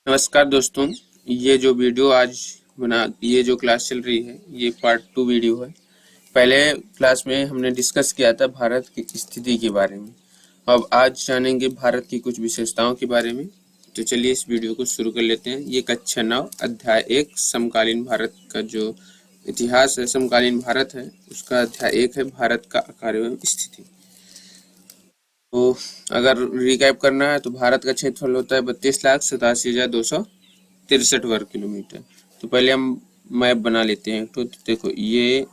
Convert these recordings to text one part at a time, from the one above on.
नमस्कार दोस्तों। ये जो वीडियो आज ये जो क्लास चल रही है ये पार्ट 2 वीडियो है। पहले क्लास में हमने डिस्कस किया था भारत की स्थिति के बारे में। अब आज जानेंगे भारत की कुछ विशेषताओं के बारे में। तो चलिए इस वीडियो को शुरू कर लेते हैं। ये कक्षा 9 अध्याय 1 समकालीन भारत का जो इतिहास है, समकालीन भारत है, उसका अध्याय 1 है भारत का आकार एवं स्थिति। तो अगर रिकैप करना है तो भारत का क्षेत्रफल होता है 32,87,263 वर्ग किलोमीटर। तो पहले हम मैप बना लेते हैं। तो देखो ये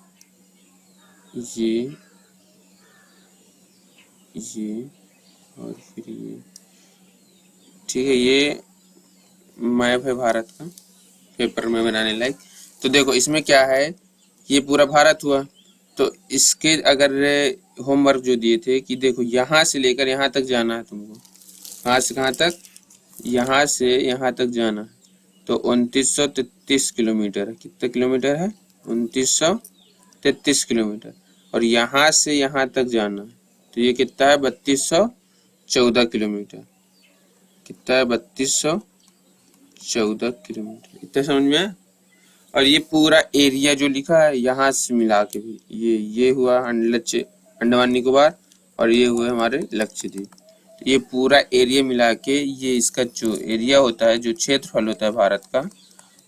और फिर ये, ठीक है, ये मैप है भारत का, पेपर में बनाने लायक। तो देखो इसमें क्या है, ये पूरा भारत हुआ। तो इसके अगर होमवर्क जो दिए थे कि देखो यहाँ से लेकर यहाँ तक जाना है तुमको, कहाँ से कहाँ तक, यहाँ से यहाँ तक जाना है। तो 2933 किलोमीटर है। कितना किलोमीटर है? 2933 किलोमीटर। और यहाँ से यहाँ तक जाना है तो ये कितना है? 3214 किलोमीटर। कितना है? 3214 किलोमीटर। इतना समझ में आया? और ये पूरा एरिया जो लिखा है यहाँ से मिला के भी, ये हुआ अंडमान निकोबार और ये हुए हमारे लक्षद्वीप। तो ये पूरा एरिया मिला के ये इसका जो एरिया होता है, जो क्षेत्रफल होता है भारत का,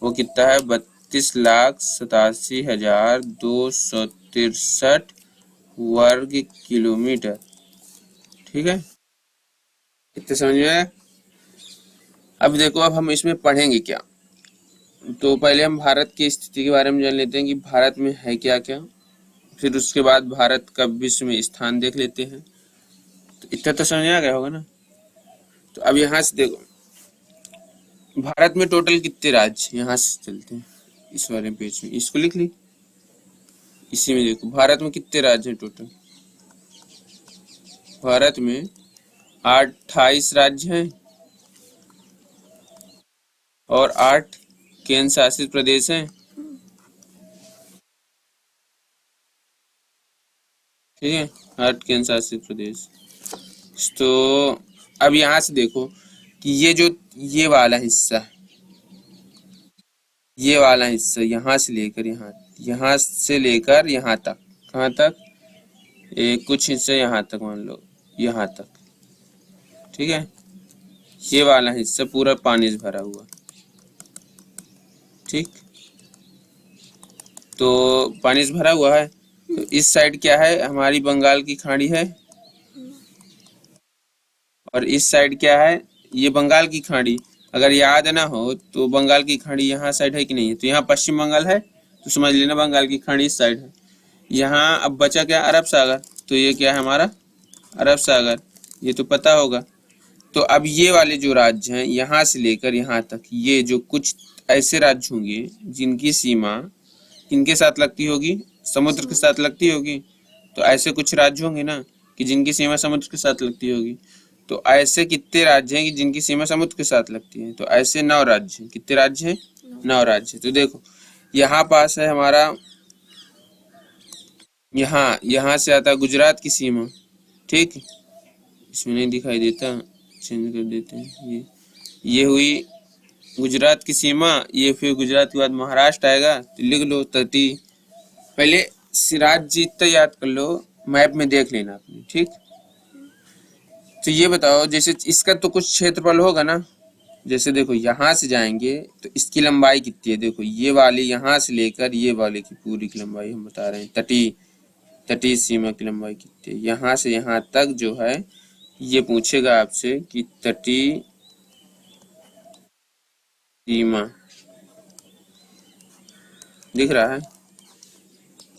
वो कितना है? 32,87,263 वर्ग किलोमीटर। ठीक है, इतने समझ में आया? अब देखो, अब हम इसमें पढ़ेंगे क्या। तो पहले हम भारत की स्थिति के बारे में जान लेते हैं कि भारत में है क्या क्या। फिर उसके बाद भारत का विश्व में स्थान देख लेते हैं। तो इतना तो समझ आ गया होगा ना। तो अब यहाँ से देखो, भारत में टोटल कितने राज्य, यहाँ से चलते हैं इस वाले पेज में, इसको लिख ली। इसी में देखो भारत में कितने राज्य हैं टोटल। भारत में 28 राज्य हैं और 8 केंद्र शासित प्रदेश हैं। ठीक है, 8 केंद्र शासित प्रदेश। तो अब यहाँ से देखो कि ये जो ये वाला हिस्सा है, ये वाला हिस्सा यहाँ से लेकर यहाँ से लेकर यहाँ तक, कहाँ तक? कुछ हिस्से यहाँ तक, मान लो यहाँ तक। ठीक है, ये वाला हिस्सा पूरा पानी से भरा हुआ। ठीक, तो पानी से भरा हुआ है। तो इस साइड क्या है? हमारी बंगाल की खाड़ी है। और इस साइड क्या है? ये बंगाल की खाड़ी। अगर याद ना हो तो बंगाल की खाड़ी यहाँ साइड है कि नहीं है? तो यहाँ पश्चिम बंगाल है, तो समझ लेना बंगाल की खाड़ी इस साइड है। यहाँ अब बचा क्या? अरब सागर। तो ये क्या है हमारा? अरब सागर। ये तो पता होगा। तो अब ये वाले जो राज्य हैं यहाँ से लेकर यहाँ तक, ये जो कुछ ऐसे राज्य होंगे जिनकी सीमा किनके साथ लगती होगी? समुद्र के साथ लगती होगी। तो ऐसे कुछ राज्य होंगे ना कि जिनकी सीमा समुद्र के साथ लगती होगी। तो ऐसे कितने राज्य हैं कि जिनकी सीमा समुद्र के साथ लगती है? तो ऐसे 9 राज्य हैं। कितने राज्य हैं? 9 राज्य। तो देखो यहाँ पास है हमारा, यहाँ से आता है गुजरात की सीमा। ठीक, इसमें नहीं दिखाई देता, चेंज कर देते हैं। ये हुई गुजरात की सीमा। ये फिर गुजरात के बाद महाराष्ट्र आएगा। तो लिख लो तटी। पहले राज्य इतना याद कर लो, मैप में देख लेना अपने। ठीक, तो ये बताओ, जैसे इसका तो कुछ क्षेत्रफल होगा ना। जैसे देखो यहाँ से जाएंगे तो इसकी लंबाई कितनी है? देखो ये वाली यहाँ से लेकर ये वाले की पूरी की लंबाई हम बता रहे हैं। तटीय सीमा की लंबाई कितनी है? यहाँ से यहाँ तक जो है, ये पूछेगा आपसे कि तटीय सीमा दिख रहा है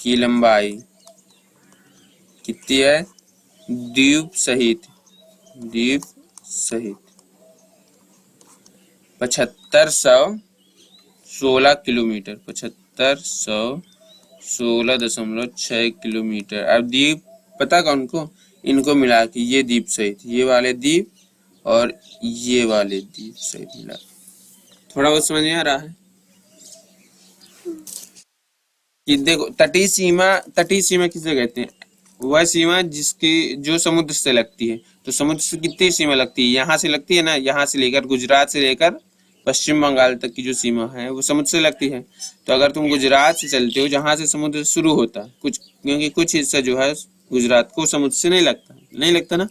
की लंबाई कितनी है? द्वीप सहित 7516 किलोमीटर, 7516.6 किलोमीटर। अब द्वीप पता कौन को? इनको मिला के ये द्वीप सहित, ये वाले द्वीप और ये वाले द्वीप सहित मिला। थोड़ा बहुत समझ में आ रहा है कि देखो तटीय सीमा किसे कहते हैं? वह सीमा जिसकी जो समुद्र से लगती है। तो समुद्र से कितनी सीमा लगती है? यहाँ से लगती है ना, यहाँ से लेकर गुजरात से लेकर पश्चिम बंगाल तक की जो सीमा है वो समुद्र से लगती है। तो अगर तुम गुजरात से चलते हो जहां से समुद्र शुरू होता है कुछ, क्योंकि कुछ हिस्सा जो है गुजरात को समुद्र से नहीं लगता ना,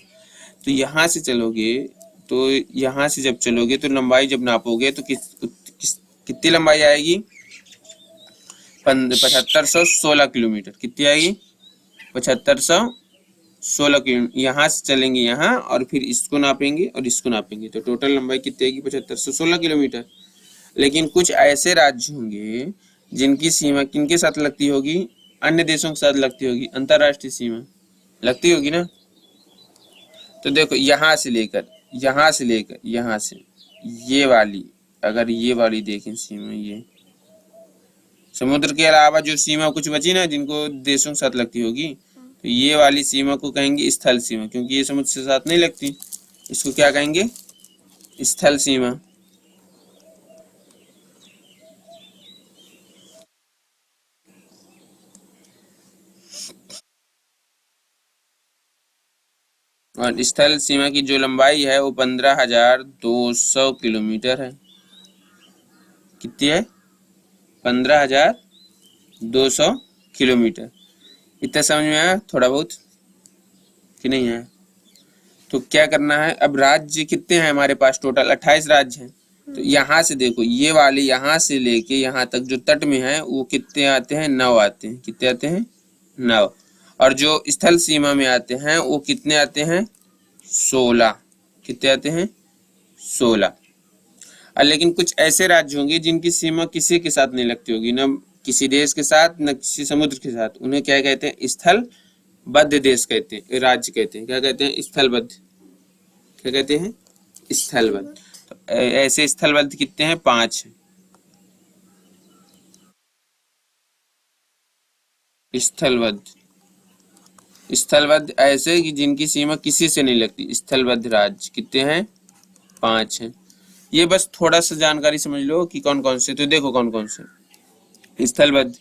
तो यहाँ से चलोगे, तो यहाँ से जब चलोगे तो लंबाई जब नापोगे तो कितनी लंबाई आएगी? 7516 किलोमीटर। कितनी आएगी? 7516 किलोमीटर। यहाँ से चलेंगे यहाँ और फिर इसको नापेंगे और इसको नापेंगे तो टोटल लंबाई कितनी आएगी? 7516 किलोमीटर। लेकिन कुछ ऐसे राज्य होंगे जिनकी सीमा किनके साथ लगती होगी? अन्य देशों के साथ लगती होगी, अंतरराष्ट्रीय सीमा लगती होगी ना। तो देखो यहाँ से लेकर यहाँ से ये वाली, अगर ये वाली देखें सीमा, ये समुद्र के अलावा जो सीमा कुछ बची ना जिनको देशों के साथ लगती होगी, तो ये वाली सीमा को कहेंगे स्थल सीमा, क्योंकि ये समुद्र के साथ नहीं लगती। इसको क्या कहेंगे? स्थल सीमा। और स्थल सीमा की जो लंबाई है वो 15,200 किलोमीटर है। कितनी है? 15,200 किलोमीटर। इतना समझ में आया थोड़ा बहुत कि नहीं है? तो क्या करना है, अब राज्य कितने हैं हमारे पास? टोटल 28 राज्य हैं। तो यहाँ से देखो, ये वाले यहाँ से लेके यहाँ तक जो तट में है वो कितने आते हैं? 9 आते हैं। कितने आते हैं? 9। और जो स्थल सीमा में आते हैं वो कितने आते हैं? 16। कितने आते हैं? 16। लेकिन कुछ ऐसे राज्य होंगे जिनकी सीमा किसी के साथ नहीं लगती होगी, न किसी देश के साथ न किसी समुद्र के साथ। उन्हें क्या कहते हैं? स्थलबद्ध देश कहते हैं, राज्य कहते हैं। क्या कहते हैं? स्थलबद्ध। क्या कहते हैं? स्थलबद्ध। तो ऐसे स्थलबद्ध कितने हैं? 5 हैं। स्थलबद्ध ऐसे कि जिनकी सीमा किसी से नहीं लगती, स्थलबद्ध राज्य कितने हैं? 5 हैं। ये बस थोड़ा सा जानकारी समझ लो कि कौन कौन से। तो देखो कौन कौन से स्थलबद्ध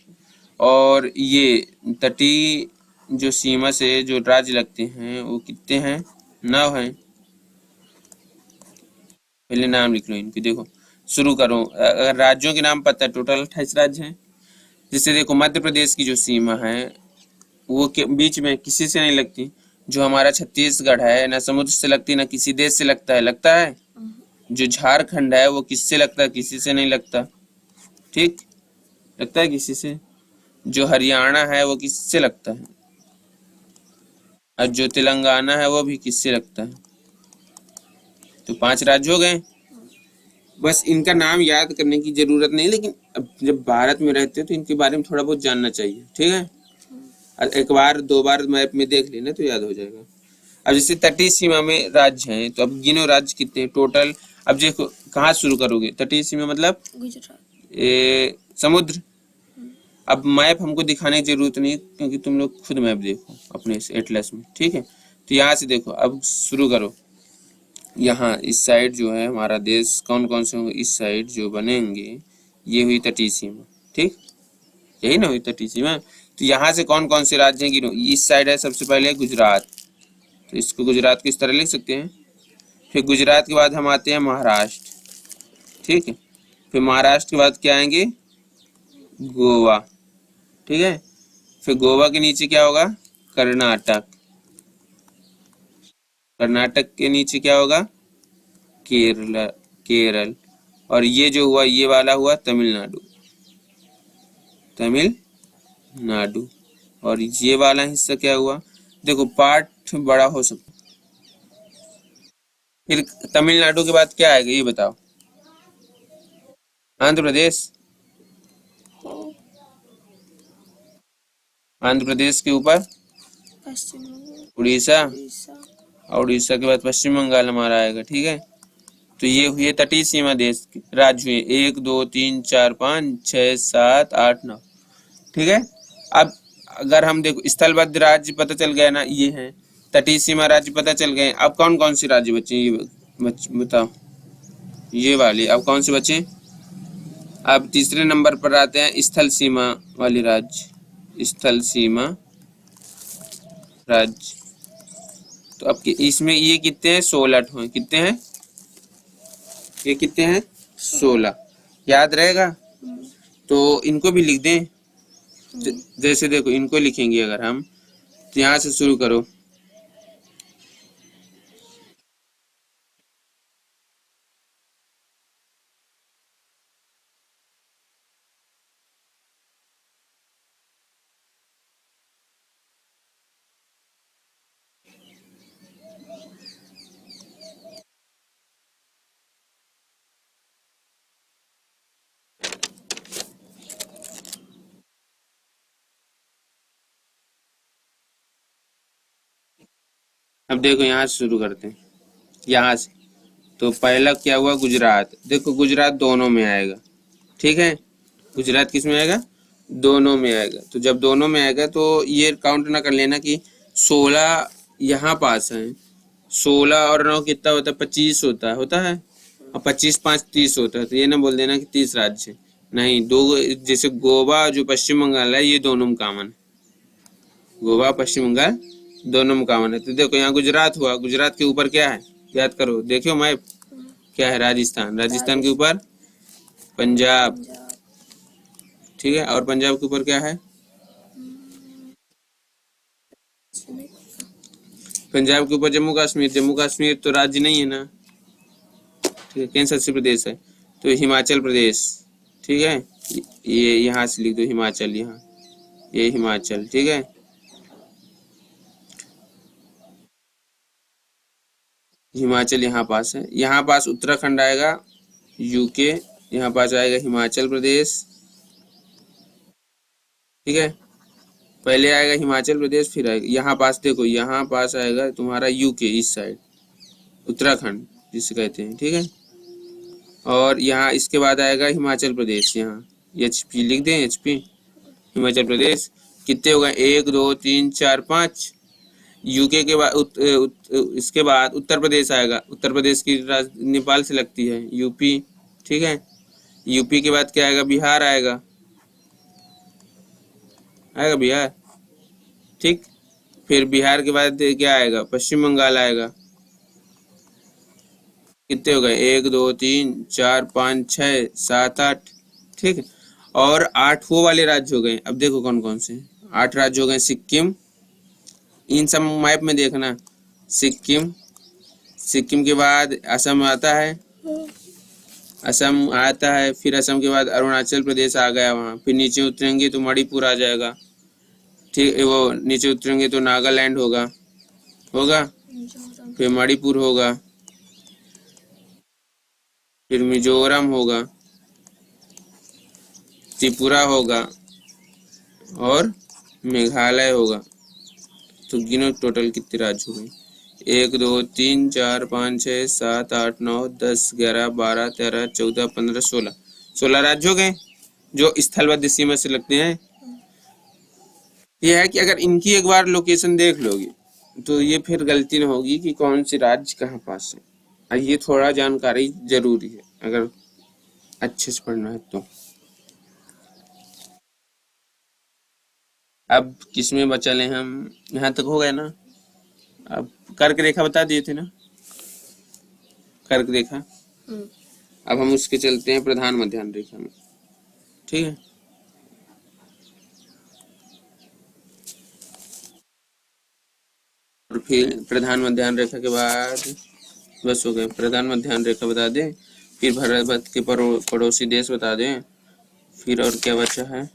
और ये तटीय जो सीमा से जो राज्य लगते हैं वो कितने हैं? 9 हैं। पहले नाम लिख लो इनके। देखो शुरू करो, अगर राज्यों के नाम पता है, टोटल 28 राज्य हैं। जैसे देखो मध्य प्रदेश की जो सीमा है वो के बीच में किसी से नहीं लगती। जो हमारा छत्तीसगढ़ है ना समुद्र से लगती ना किसी देश से लगता है। जो झारखंड है वो किससे लगता है? किसी से नहीं लगता। ठीक, लगता है किसी से। जो हरियाणा है वो किससे लगता है? और जो तेलंगाना है वो भी किससे लगता है? तो 5 राज्य हो गए। बस इनका नाम याद करने की जरूरत नहीं, लेकिन अब जब भारत में रहते हैं तो इनके बारे में थोड़ा बहुत जानना चाहिए। ठीक है, एक बार 2 बार मैप में देख लेना तो याद हो जाएगा। अब जैसे तटीय सीमा में राज्य हैं, तो अब गिनो राज्य कितने टोटल। अब देखो कहाँ शुरू करोगे? तटीय सीमा मतलब गुजरात, समुद्र। अब मैप हमको दिखाने की जरूरत नहीं, क्योंकि तुम लोग खुद मैप देखो अपने एटलस में। ठीक है, तो यहाँ से देखो, अब शुरू करो। यहाँ इस साइड जो है हमारा देश कौन कौन से होंगे? इस साइड जो बनेंगे ये हुई तटीय सीमा। ठीक, यही ना हुई तटीय सीमा। तो यहाँ से कौन कौन से राज्य हैं गिनो। इस साइड है सबसे पहले गुजरात, तो इसको गुजरात को इस तरह लिख सकते हैं। फिर गुजरात के बाद हम आते हैं महाराष्ट्र। ठीक है, फिर महाराष्ट्र के बाद क्या आएंगे? गोवा। ठीक है, फिर गोवा के नीचे क्या होगा? कर्नाटक। कर्नाटक के नीचे क्या होगा? केरल। और ये जो हुआ ये वाला हुआ तमिलनाडु। और ये वाला हिस्सा क्या हुआ? देखो पार्ट बड़ा हो सकता। फिर तमिलनाडु के बाद क्या आएगा ये बताओ? आंध्र प्रदेश। आंध्र प्रदेश के ऊपर उड़ीसा, और उड़ीसा के बाद पश्चिम बंगाल हमारा आएगा। ठीक है, तो ये हुए तटीय सीमा देश राज्य हुए 1 2 3 4 5 6 7 8 9। ठीक है, अब अगर हम देखो स्थलबद्ध राज्य पता चल गया ना, ये है। तटीय सीमा राज्य पता चल गए। अब कौन कौन से राज्य बचे ये बताओ? ये वाले। अब कौन से बचे? अब तीसरे नंबर पर आते हैं स्थल सीमा वाले राज्य। स्थल सीमा राज्य, तो अब इसमें ये कितने हैं? 16 हैं। कितने हैं ये? कितने हैं? 16। याद रहेगा? तो इनको भी लिख दें। जैसे देखो इनको लिखेंगे अगर हम, तो यहाँ से शुरू करो। अब देखो यहाँ से शुरू करते हैं, यहाँ से। तो पहला क्या हुआ, गुजरात। देखो गुजरात दोनों में आएगा, ठीक है। गुजरात किस में आएगा, दोनों में आएगा। तो जब दोनों में आएगा तो ये काउंट ना कर लेना कि 16 यहाँ पास है। 16 और 9 कितना होता है, 25 होता है। और 25 5 30 होता है। तो ये ना बोल देना कि 30 राज्य, नहीं। दो, जैसे गोवा जो पश्चिम बंगाल है, ये दोनों में कॉमन है। गोवा पश्चिम बंगाल दोनों में कॉमन है। तो देखो यहाँ गुजरात हुआ, गुजरात के ऊपर क्या है, याद करो, देखियो मैप, क्या है, राजस्थान। राजस्थान के ऊपर पंजाब, ठीक है। और पंजाब के ऊपर क्या है, पंजाब के ऊपर जम्मू कश्मीर। जम्मू कश्मीर तो राज्य नहीं है ना, ठीक है, केंद्र शासित प्रदेश है। तो हिमाचल प्रदेश, ठीक है। ये यहाँ से लिख दो हिमाचल, यहाँ ये हिमाचल, ठीक है। हिमाचल यहाँ पास है। यहाँ पास उत्तराखंड आएगा, यूके। यहाँ पास आएगा हिमाचल प्रदेश, ठीक है। पहले आएगा हिमाचल प्रदेश, फिर आएगा यहाँ पास। देखो यहाँ पास आएगा तुम्हारा यूके, इस साइड उत्तराखंड जिसे कहते हैं, ठीक है। और यहाँ इसके बाद आएगा हिमाचल प्रदेश, यहाँ HP लिख दें, HP हिमाचल प्रदेश। कितने हो गए, 1 2 3 4 5। यूके के बाद इसके बाद उत्तर प्रदेश आएगा। उत्तर प्रदेश की नेपाल से लगती है, यूपी, ठीक है। यूपी के बाद क्या आएगा, बिहार आएगा, बिहार, ठीक। फिर बिहार के बाद क्या आएगा, पश्चिम बंगाल आएगा। कितने हो गए, 1 2 3 4 5 6 7 8, ठीक है। और 8 वो वाले राज्य हो गए। अब देखो कौन कौन से 8 राज्य हो गए। सिक्किम, इन सब मैप में देखना, सिक्किम। सिक्किम के बाद असम आता है, असम आता है। फिर असम के बाद अरुणाचल प्रदेश आ गया वहाँ। फिर नीचे उतरेंगे तो मणिपुर आ जाएगा, ठीक। वो नीचे उतरेंगे तो नागालैंड होगा, फिर मणिपुर होगा, फिर मिजोरम होगा, त्रिपुरा होगा और मेघालय होगा। तो गिनो टोटल कितने राज्य हो गए, 1 2 3 4 5 6 7 8 9 10 11 12 13 14 15 16, 16 राज्य हो गए जो स्थलबद्ध सीमा से लगते हैं। यह है कि अगर इनकी एक बार लोकेशन देख लोगे तो ये फिर गलती ना होगी कि कौन से राज्य कहाँ पास है। ये थोड़ा जानकारी जरूरी है अगर अच्छे से पढ़ना है तो। अब किसमें बचले हम, यहाँ तक हो गए ना। अब कर्क रेखा बता दिए थे ना, कर्क रेखा। अब हम उसके चलते हैं प्रधान मध्याह्न रेखा में, ठीक है। और फिर प्रधान मध्याह्न रेखा के बाद बस हो गए। प्रधान मध्याह्न रेखा बता दें, फिर भारत के पड़ोसी देश बता दें, फिर और क्या बचा है,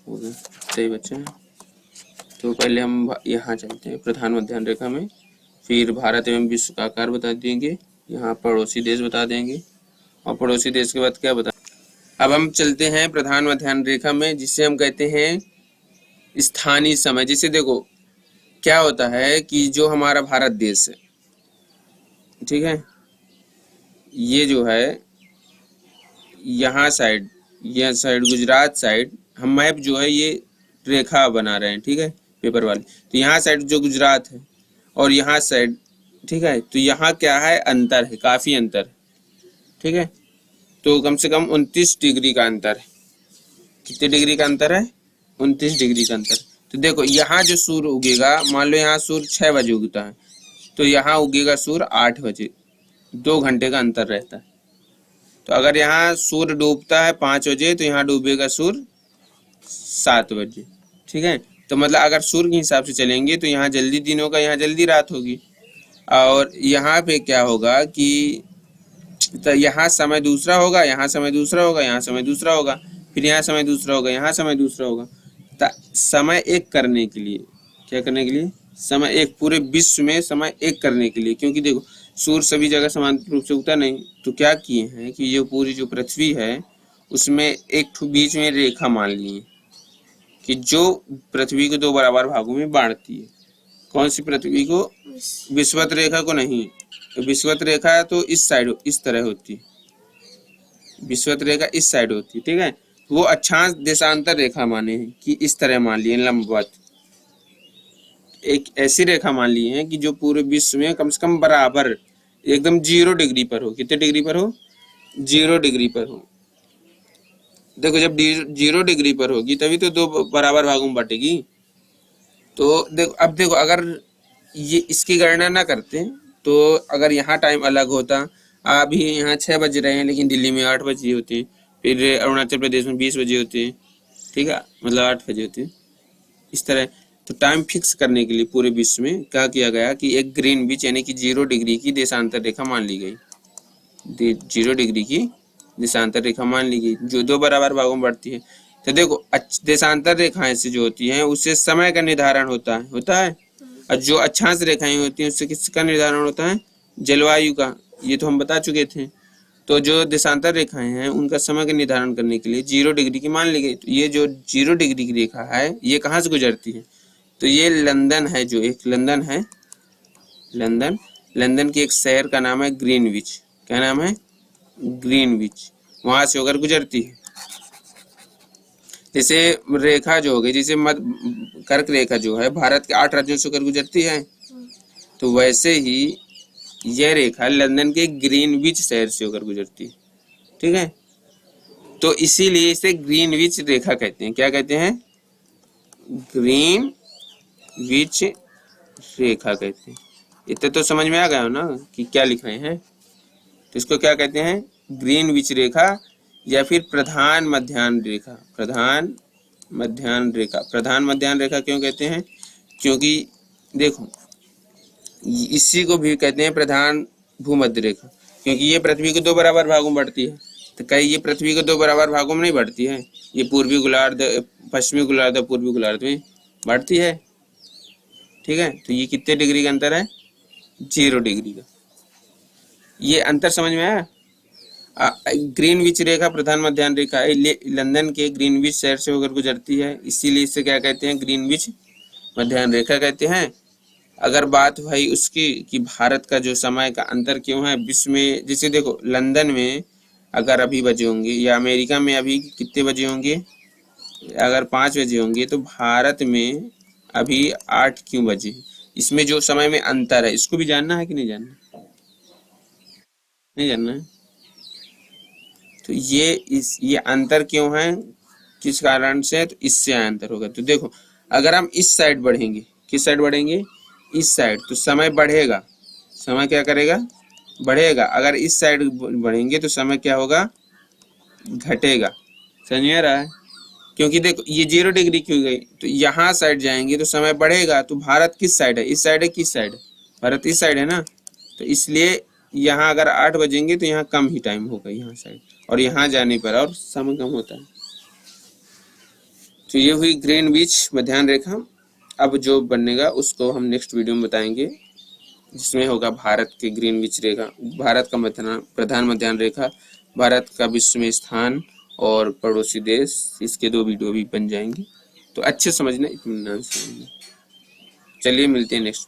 हो गया, सही बचा है। तो पहले हम यहाँ चलते हैं प्रधान मध्याह्न रेखा में, फिर भारत एवं विश्व का आकार बता देंगे, यहाँ पड़ोसी देश बता देंगे, और पड़ोसी देश के बाद क्या बता। अब हम चलते हैं प्रधान मध्याह्न रेखा में, जिसे हम कहते हैं स्थानीय समय। जिसे देखो क्या होता है कि जो हमारा भारत देश है, ठीक है, ये जो है यहाँ साइड, यह साइड गुजरात साइड, हम मैप जो है ये रेखा बना रहे हैं, ठीक है, पेपर वाले। तो यहाँ साइड जो गुजरात है और यहाँ साइड, ठीक है, तो यहाँ क्या है, अंतर है, काफी अंतर है, ठीक है। तो कम से कम 29 डिग्री का अंतर है। कितने डिग्री का अंतर है, 29 डिग्री का अंतर। तो देखो यहाँ जो सूर्य उगेगा, मान लो यहाँ सूर्य 6 बजे उगता है, तो यहाँ उगेगा सूर्य 8 बजे, 2 घंटे का अंतर रहता है, तो अगर यहाँ सूर्य डूबता है 5 बजे तो यहाँ डूबेगा सूर्य 7 बजे। ठीक है, तो मतलब अगर सूर्य के हिसाब से चलेंगे तो यहाँ जल्दी दिन होगा, यहाँ जल्दी रात होगी। और यहाँ पे क्या होगा कि तो यहाँ समय दूसरा होगा, यहाँ समय दूसरा होगा, यहाँ समय दूसरा होगा, फिर यहाँ समय दूसरा होगा, यहाँ समय दूसरा होगा। समय एक करने के लिए, क्या करने के लिए? समय एक, पूरे विश्व में समय एक करने के लिए। क्योंकि देखो सूर्य सभी जगह समान रूप से उगता नहीं, तो क्या किए हैं कि ये पूरी जो पृथ्वी है उसमें एक बीच में रेखा मान ली है कि जो पृथ्वी को 2 बराबर भागों में बांटती है। कौन सी पृथ्वी को? विषुवत रेखा को नहीं। तो विषुवत रेखा तो इस साइड इस तरह होती है, विषुवत रेखा इस साइड होती है। ठीक है, वो अक्षांश देशांतर रेखा माने हैं कि इस तरह मान लिए लंबवत, एक ऐसी रेखा मान ली है कि जो पूरे विश्व में कम से कम बराबर एकदम 0 डिग्री पर हो। कितने डिग्री पर हो? 0 डिग्री पर हो। देखो जब 0 डिग्री पर होगी तभी तो 2 बराबर भागों में बटेगी। तो देखो अब देखो अगर ये इसकी गणना ना करते तो अगर यहाँ टाइम अलग होता, अभी यहाँ 6 बज रहे हैं लेकिन दिल्ली में 8 बजे होते हैं, फिर अरुणाचल प्रदेश में 20 बजे होते हैं। ठीक है, मतलब 8 बजे होते हैं इस तरह। तो टाइम फिक्स करने के लिए पूरे विश्व में क्या किया गया कि एक ग्रीनविच यानी कि 0 डिग्री की देशांतर रेखा मान ली गई। 0 डिग्री की देशांतर रेखा मान ली गई जो 2 बराबर भागों में बढ़ती है। तो देखो देशांतर रेखाएं से जो होती हैं उससे समय का निर्धारण होता है। और जो अक्षांश रेखाएं होती हैं उससे किसका निर्धारण होता है? जलवायु का। ये तो हम बता चुके थे। तो जो देशांतर रेखाएं हैं उनका समय का निर्धारण करने के लिए 0 डिग्री की मान ली गई। तो ये जो 0 डिग्री की रेखा है ये कहाँ से गुजरती है? तो ये लंदन है, जो एक लंदन है, लंदन के एक शहर का नाम है ग्रीनविच। क्या नाम है? ग्रीनविच। वहां से होकर गुजरती है। जैसे रेखा जो हो गई, जैसे कर्क रेखा जो है भारत के 8 राज्यों से होकर गुजरती है, तो वैसे ही यह रेखा लंदन के ग्रीनविच शहर से होकर गुजरती है। ठीक है, तो इसीलिए इसे ग्रीनविच रेखा कहते हैं। क्या कहते हैं? ग्रीनविच रेखा कहते हैं। इतना तो समझ में आ गया हो ना कि क्या लिख रहे हैं। तो इसको क्या कहते हैं? ग्रीनविच रेखा या फिर प्रधान मध्याह्न रेखा। प्रधान मध्याह्न रेखा क्यों कहते हैं? क्योंकि देखो इसी को भी कहते हैं प्रधान भूमध्य रेखा, क्योंकि ये पृथ्वी को 2 बराबर भागों में बढ़ती है। तो कहीं ये पृथ्वी को 2 बराबर भागों में नहीं बढ़ती है, ये पूर्वी गोलार्ध, पश्चिमी गोलार्ध, पूर्वी गोलार्ध में बढ़ती है। ठीक है, तो ये कितने डिग्री का अंतर है? 0 डिग्री का। ये अंतर समझ में आया? ग्रीनविच रेखा प्रधान मध्याह्न रेखा लंदन के ग्रीनविच शहर से होकर गुजरती है, इसीलिए इसे क्या कहते हैं? ग्रीनविच मध्याह्न रेखा कहते हैं। अगर बात भाई उसकी कि भारत का जो समय का अंतर क्यों है विश्व में, जैसे देखो लंदन में अगर अभी बजे होंगे या अमेरिका में अभी कितने बजे होंगे, अगर 5 बजे होंगे, तो भारत में अभी 8 क्यों बजे? इसमें जो समय में अंतर है इसको भी जानना है कि नहीं जानना? नहीं जानना है। तो ये अंतर क्यों है, किस कारण से? तो इससे अंतर होगा। तो देखो अगर हम इस साइड बढ़ेंगे, किस साइड बढ़ेंगे? इस साइड, तो समय बढ़ेगा। समय क्या करेगा? बढ़ेगा। अगर इस साइड बढ़ेंगे तो समय क्या होगा? घटेगा। समझ में आ रहा है? क्योंकि देखो ये 0 डिग्री क्यों गई, तो यहाँ साइड जाएंगे तो समय बढ़ेगा। तो भारत किस साइड है? इस साइड है, किस साइड है? भारत इस साइड है ना। तो इसलिए यहाँ अगर 8 बजेंगे तो यहाँ कम ही टाइम होगा यहाँ साइड, और यहाँ जाने पर और समय कम होता है। तो ये हुई ग्रीनविच मध्याह्न रेखा। अब जो बनेगा उसको हम नेक्स्ट वीडियो में बताएंगे, जिसमें होगा भारत के ग्रीनविच रेखा, भारत का प्रधान मध्याह्न रेखा, भारत का विश्व में स्थान और पड़ोसी देश। इसके 2 वीडियो भी बन जाएंगे। तो अच्छे समझना, इत्मीनान से। चलिए मिलते हैं नेक्स्ट।